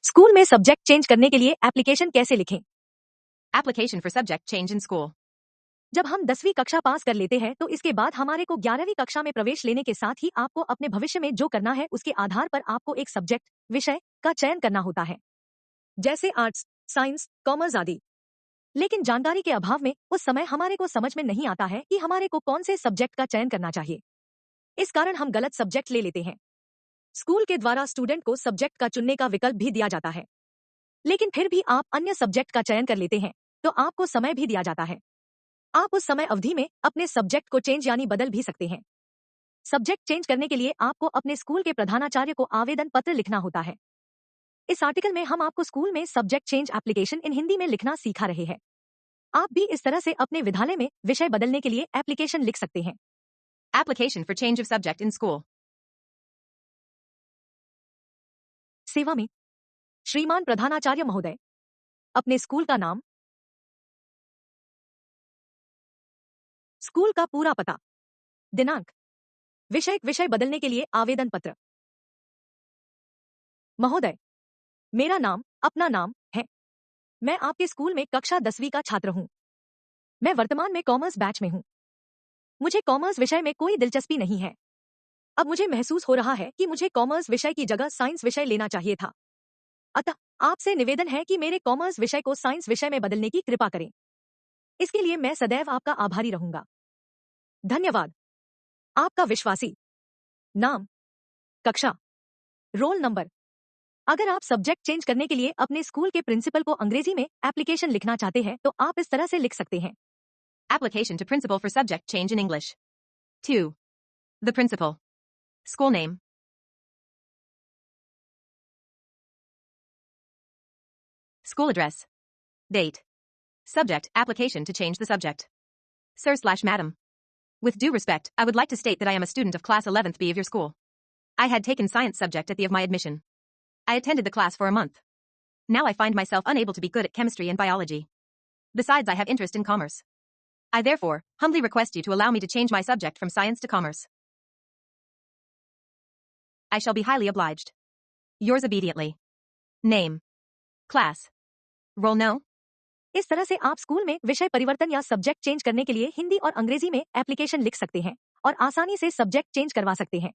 School में subject change करने के लिए एप्लीकेशन कैसे लिखें? Application for subject change in school. जब हम 10वीं कक्षा पास कर लेते हैं तो इसके बाद हमारे को 11वीं कक्षा में प्रवेश लेने के साथ ही आपको अपने भविष्य में जो करना है उसके आधार पर आपको एक सब्जेक्ट विषय का चयन करना होता है, जैसे आर्ट्स, साइंस, कॉमर्स आदि। लेकिन जानकारी के अभाव में उस समय हमारे को समझ में नहीं आता है कि हमारे को कौन से सब्जेक्ट का चयन करना चाहिए। इस कारण हम गलत सब्जेक्ट ले लेते हैं। स्कूल के द्वारा स्टूडेंट को सब्जेक्ट का चुनने का विकल्प भी दिया जाता है, लेकिन फिर भी आप अन्य सब्जेक्ट का चयन कर लेते हैं तो आपको समय भी दिया जाता है। आप उस समय अवधि में अपने सब्जेक्ट को चेंज यानी बदल भी सकते हैं। सब्जेक्ट चेंज करने के लिए आपको अपने स्कूल के प्रधानाचार्य को आवेदन पत्र लिखना होता है। इस आर्टिकल में हम आपको स्कूल में subject change application in Hindi में लिखना सिखा रहे हैं। आप भी इस तरह से अपने विद्यालय में विषय बदलने के लिए एप्लीकेशन लिख सकते हैं। Application for change of subject in school. सेवा में श्रीमान प्रधानाचार्य महोदय, अपने स्कूल का नाम, स्कूल का पूरा पता, दिनांक, विषय बदलने के लिए आवेदन पत्र। महोदय, मेरा नाम अपना नाम है। मैं आपके स्कूल में कक्षा 10वीं का छात्र हूँ। मैं वर्तमान में कॉमर्स बैच में हूँ। मुझे कॉमर्स विषय में कोई दिलचस्पी नहीं है। अब मुझे महसूस हो रहा है कि मुझे कॉमर्स विषय की जगह साइंस विषय लेना चाहिए था। अतः आपसे निवेदन है कि मेरे कॉमर्स विषय को साइंस विषय में बदलने की कृपा करें। इसके लिए मैं सदैव आपका आभारी रहूंगा। धन्यवाद। आपका विश्वासी। नाम, कक्षा, रोल नंबर। अगर आप सब्जेक्ट चेंज करने के लिए अपने स्कूल के प्रिंसिपल को अंग्रेजी में एप्लीकेशन लिखना चाहते हैं तो आप इस तरह से लिख सकते हैं। Application to principal for subject change in English. 2. The principal. School name. School address. Date. Subject, application to change the subject. Sir/Madam. With due respect, I would like to state that I am a student of class 11th B of your school. I had taken science subject at the of my admission. I attended the class for a month. Now I find myself unable to be good at chemistry and biology. Besides, I have interest in commerce. I therefore humbly request you to allow me to change my subject from science to commerce. I shall be highly obliged. Yours obediently. Name. Class. Roll no. इस तरह से आप school में विषय परिवर्तन या subject change करने के लिए हिंदी और अंग्रेजी में एप्लीकेशन लिख सकते हैं और आसानी से सब्जेक्ट चेंज करवा सकते हैं।